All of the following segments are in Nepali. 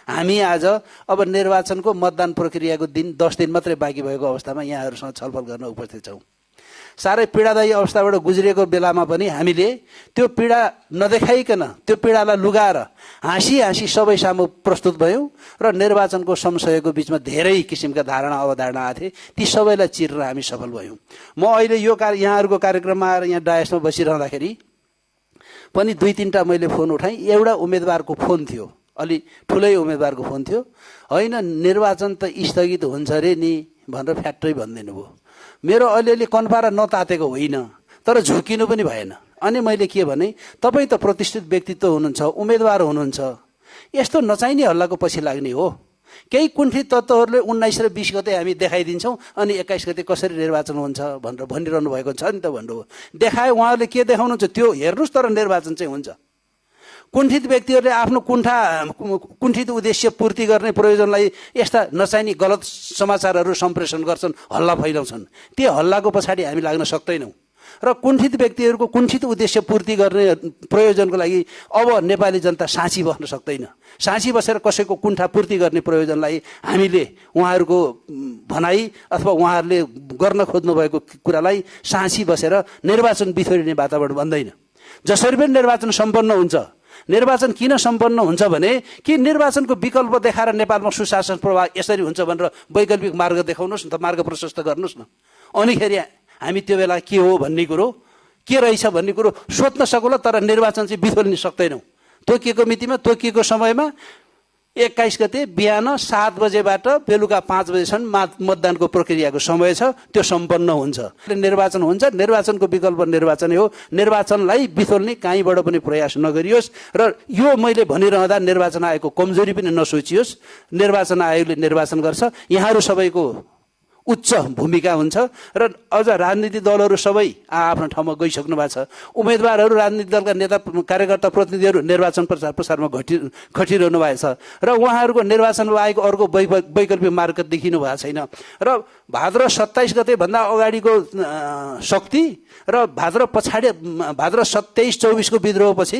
हामी आज अब निर्वाचनको मतदान प्रक्रियाको दिन 10 दिन मात्रै बाँकी भएको अवस्थामा यहाँहरूसँग छलफल गर्न उपस्थित छौँ। साह्रै पीडादायी अवस्थाबाट गुज्रिएको बेलामा पनि हामीले त्यो पीडा नदेखाइकन त्यो पीडालाई लुगाएर हाँसी हाँसी सबै सामु प्रस्तुत भयौँ र निर्वाचनको संशयको बीचमा धेरै किसिमका धारणा अवधारणा आए थिए, ती सबैलाई चिर्न हामी सफल भयौँ। म अहिले यो यहाँहरूको कार्यक्रममा आएर यहाँ डायसमा बसिरहँदाखेरि पनि 2-3टा मैले फोन उठाएँ। एउटा उम्मेदवारको फोन थियो, अलि ठुलै उम्मेदवारको फोन थियो। होइन निर्वाचन त स्थगित हुन्छ रे नि भनेर फ्याक्टै भनिदिनु भयो। मेरो अलिअलि कन्पारा नतातेको होइन, तर झुकिनु पनि भएन। अनि मैले के भने, तपाईँ त प्रतिष्ठित व्यक्तित्व हुनुहुन्छ, उम्मेदवार हुनुहुन्छ, यस्तो नचाहिने हल्लाको पछि लाग्ने हो? केही कुण्ठित तत्त्वहरूले 19 र 20 गते हामी देखाइदिन्छौँ अनि 21 गते कसरी निर्वाचन हुन्छ भनेर भनिरहनु भएको छ नि त भन्नुभयो। देखाए उहाँहरूले के देखाउनुहुन्छ त्यो हेर्नुहोस्, तर निर्वाचन चाहिँ हुन्छ। कुण्ठित व्यक्तिहरूले आफ्नो कुण्ठित उद्देश्य पूर्ति गर्ने प्रयोजनलाई यस्ता नचाहिने गलत समाचारहरू सम्प्रेषण गर्छन्, हल्ला फैलाउँछन्। त्यो हल्लाको पछाडि हामी लाग्न सक्दैनौँ र कुण्ठित व्यक्तिहरूको कुण्ठित उद्देश्य पूर्ति गर्ने प्रयोजनको लागि अब नेपाली जनता साँची बस्न सक्दैन। साँची बसेर कसैको कुण्ठा पूर्ति गर्ने प्रयोजनलाई हामीले उहाँहरूको भनाइ अथवा उहाँहरूले गर्न खोज्नु भएको कुरालाई साँची बसेर निर्वाचन बिथोरिने वातावरण बन्दैन। जसरी पनि निर्वाचन सम्पन्न हुन्छ, निर्वाचन किन सम्पन्न हुन्छ भने कि निर्वाचनको विकल्प देखाएर नेपालमा सुशासन प्रवाह यसरी हुन्छ भनेर वैकल्पिक मार्ग देखाउनुहोस् न त, मार्ग प्रशस्त गर्नुहोस् न। अनिखेरि हामी त्यो बेला के हो भन्ने कुरो, के रहेछ भन्ने कुरो सोध्न सकौँला, तर निर्वाचन चाहिँ बिथोल्न सक्दैनौँ। तोकिएको मितिमा तोकिएको समयमा 21 गते बिहान 7 बजेबाट बेलुका 5 बजेसम्म मतदानको प्रक्रियाको समय छ, त्यो सम्पन्न हुन्छ। निर्वाचन हुन्छ, निर्वाचनको विकल्प निर्वाचन हो। निर्वाचनलाई बिथोल्ने कहीँबाट पनि प्रयास नगरियोस् र यो मैले भनिरहँदा निर्वाचन आयोगको कमजोरी पनि नसोचियोस्। निर्वाचन आयोगले निर्वाचन गर्छ, यहाँहरू सबैको उच्च भूमिका हुन्छ र अझ राजनीतिक दलहरू सबै आफ्नो ठाउँमा गइसक्नु भएको छ। उम्मेदवारहरू, राजनीतिक दलका नेता कार्यकर्ता प्रतिनिधिहरू निर्वाचन प्रचार प्रसारमा खटिरहनु भएको छ र उहाँहरूको निर्वाचन आएको अर्को वैकल्पिक मार्ग देखिनु भएको छैन। र भाद्र 27 गते भन्दा अगाडिको शक्ति र भाद्र 27-24 को विद्रोहपछि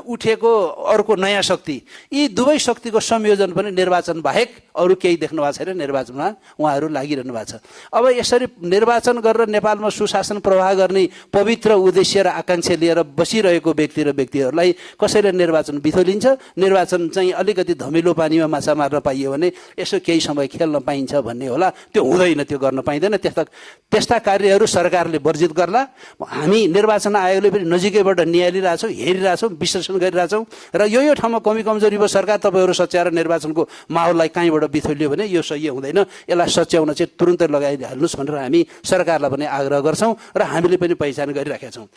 उठेको अर्को नयाँ शक्ति, यी दुवै शक्तिको संयोजन पनि निर्वाचन बाहेक अरू केही देख्नु भएको छैन। निर्वाचनमा उहाँहरू लागिरहनु भएको छ। अब यसरी निर्वाचन गरेर नेपालमा सुशासन प्रवाह गर्ने पवित्र उद्देश्य र आकांक्षा लिएर बसिरहेको व्यक्ति र व्यक्तिहरूलाई कसैले निर्वाचन बिथोलिन्छ, निर्वाचन चाहिँ अलिकति धमिलो पानीमा माछा मार्न पाइयो भने यसो केही समय खेल्न पाइन्छ भन्ने होला, त्यो हुँदैन, त्यो गर्न पाइँदैन। त्यस्ता कार्यहरू सरकारले वर्जित गर्ला। हामी निर्वाचन आयोगले पनि नजिकैबाट निहालिरहेछौँ, हेरिरहेछौँ, विश्लेषण गरिरहेछौँ र यो ठाउँमा कमी कमजोरी भयो, सरकार तपाईँहरू सच्याएर निर्वाचनको माहौललाई कहीँबाट बिथोलियो भने यो सही हुँदैन, यसलाई सच्याउन चाहिँ तुरुन्तै लगाइहाल्नुहोस् भनेर हामी सरकारलाई पनि आग्रह गर्छौँ र हामीले पनि पहिचान गरिराखेका छौँ।